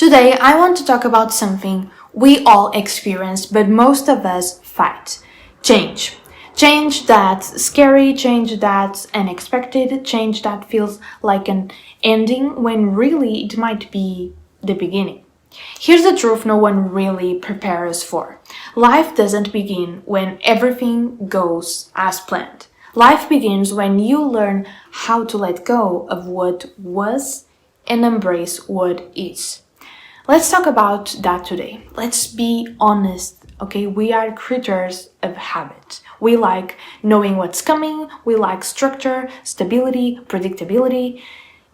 Today, I want to talk about something we all experience, but most of us fight. Change. Change that's scary, change that's unexpected, change that feels like an ending when really it might be the beginning. Here's the truth no one really prepares for. Life doesn't begin when everything goes as planned. Life begins when you learn how to let go of what was and embrace what is. Let's talk about that today. Let's be honest, okay? We are creatures of habit. We like knowing what's coming, we like structure, stability, predictability.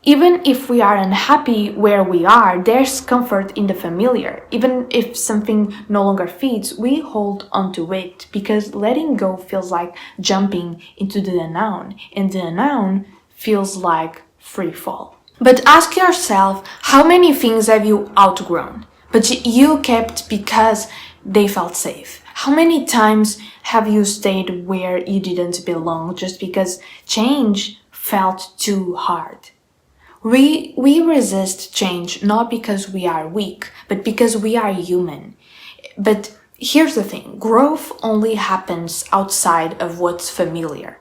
Even if we are unhappy where we are, there's comfort in the familiar. Even if something no longer fits, we hold onto it because letting go feels like jumping into the unknown, and the unknown feels like free fall. But ask yourself, how many things have you outgrown, but you kept because they felt safe? How many times have you stayed where you didn't belong just because change felt too hard? We resist change not because we are weak, but because we are human. But here's the thing, growth only happens outside of what's familiar.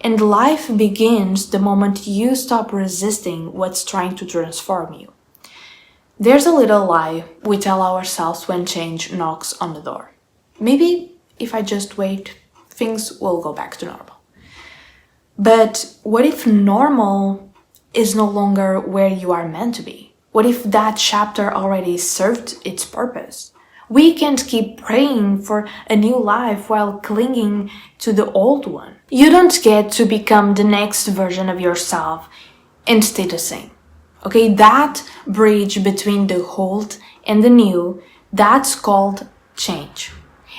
And life begins the moment you stop resisting what's trying to transform you. There's a little lie we tell ourselves when change knocks on the door. Maybe if I just wait, things will go back to normal. But what if normal is no longer where you are meant to be? What if that chapter already served its purpose? We can't keep praying for a new life while clinging to the old one. You don't get to become the next version of yourself and stay the same. Okay, that bridge between the old and the new, that's called change.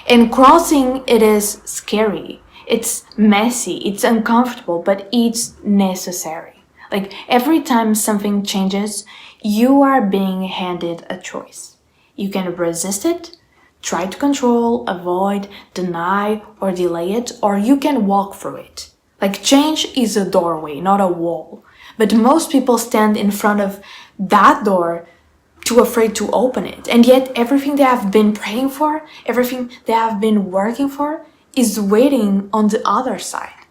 And crossing it is scary. It's messy, it's uncomfortable, but it's necessary. Like every time something changes, you are being handed a choice. You can resist it, try to control, avoid, deny, or delay it, or you can walk through it. Like change is a doorway, not a wall. But most people stand in front of that door too afraid to open it. And yet everything they have been praying for, everything they have been working for is waiting on the other side.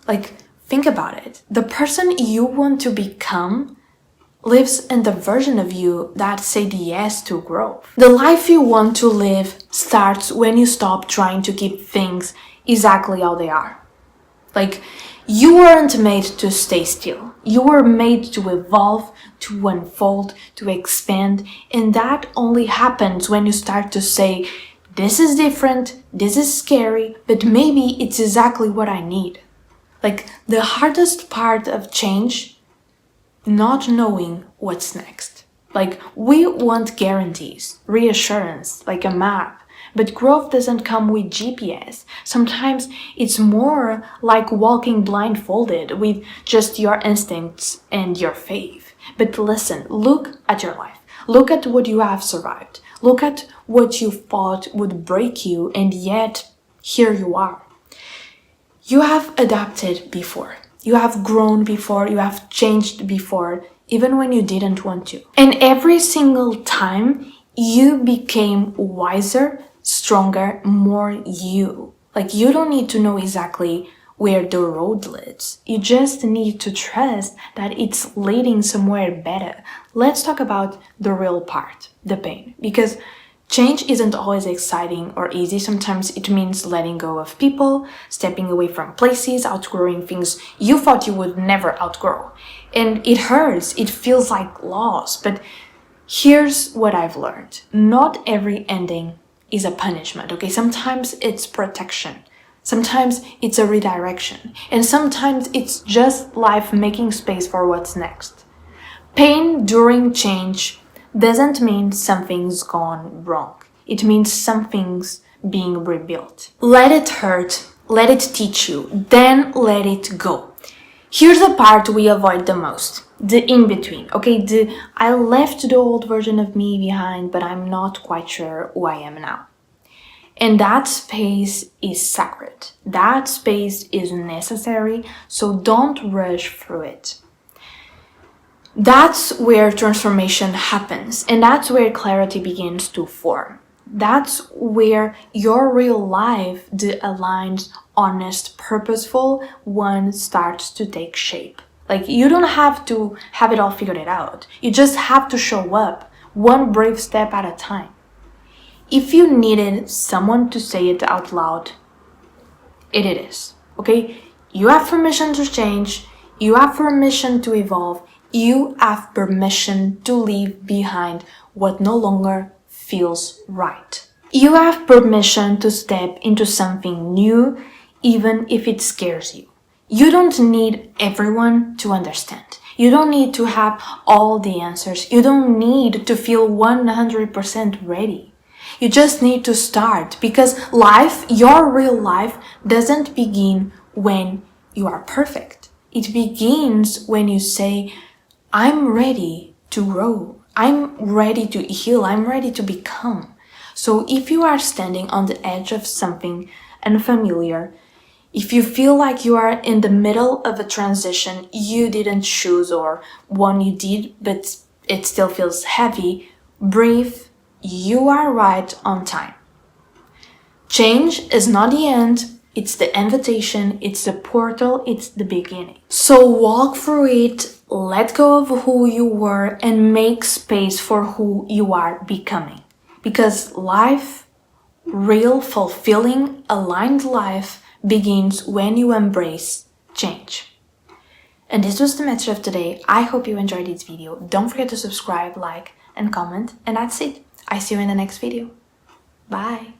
Like, think about it. The person you want to become lives in the version of you that said yes to growth. The life you want to live starts when you stop trying to keep things exactly how they are. Like, you weren't made to stay still. You were made to evolve, to unfold, to expand, and that only happens when you start to say, this is different, this is scary, but maybe it's exactly what I need. Like, the hardest part of change, not knowing what's next. Like, we want guarantees, reassurance, like a map, but growth doesn't come with GPS. Sometimes it's more like walking blindfolded with just your instincts and your faith. But listen, look at your life. Look at what you have survived. Look at what you thought would break you, and yet here you are. You have adapted before. You have grown before, you have changed before, even when you didn't want to. And every single time, you became wiser, stronger, more you. Like, you don't need to know exactly where the road leads. You just need to trust that it's leading somewhere better. Let's talk about the real part, the pain. Because change isn't always exciting or easy. Sometimes it means letting go of people, stepping away from places, outgrowing things you thought you would never outgrow. And it hurts, it feels like loss. But here's what I've learned. Not every ending is a punishment, okay? Sometimes it's protection. Sometimes it's a redirection. And sometimes it's just life making space for what's next. Pain during change doesn't mean something's gone wrong. It means something's being rebuilt. Let it hurt, let it teach you, then let it go. Here's the part we avoid the most, the in-between, okay? I left the old version of me behind, but I'm not quite sure who I am now. And that space is sacred. That space is necessary, so don't rush through it. That's where transformation happens, and that's where clarity begins to form. That's where your real life, the aligned, honest, purposeful one, starts to take shape. Like, you don't have to have it all figured out. You just have to show up, one brave step at a time. If you needed someone to say it out loud, it is, okay? You have permission to change. You have permission to evolve. You have permission to leave behind what no longer feels right. You have permission to step into something new, even if it scares you. You don't need everyone to understand. You don't need to have all the answers. You don't need to feel 100% ready. You just need to start, because life, your real life, doesn't begin when you are perfect. It begins when you say, I'm ready to grow. I'm ready to heal. I'm ready to become. So if you are standing on the edge of something unfamiliar, if you feel like you are in the middle of a transition you didn't choose, or one you did but it still feels heavy, breathe. You are right on time. Change is not the end. It's the invitation, it's the portal, it's the beginning. So walk through it, let go of who you were, and make space for who you are becoming. Because life, real, fulfilling, aligned life, begins when you embrace change. And this was the message of today. I hope you enjoyed this video. Don't forget to subscribe, like, and comment. And that's it. I see you in the next video. Bye.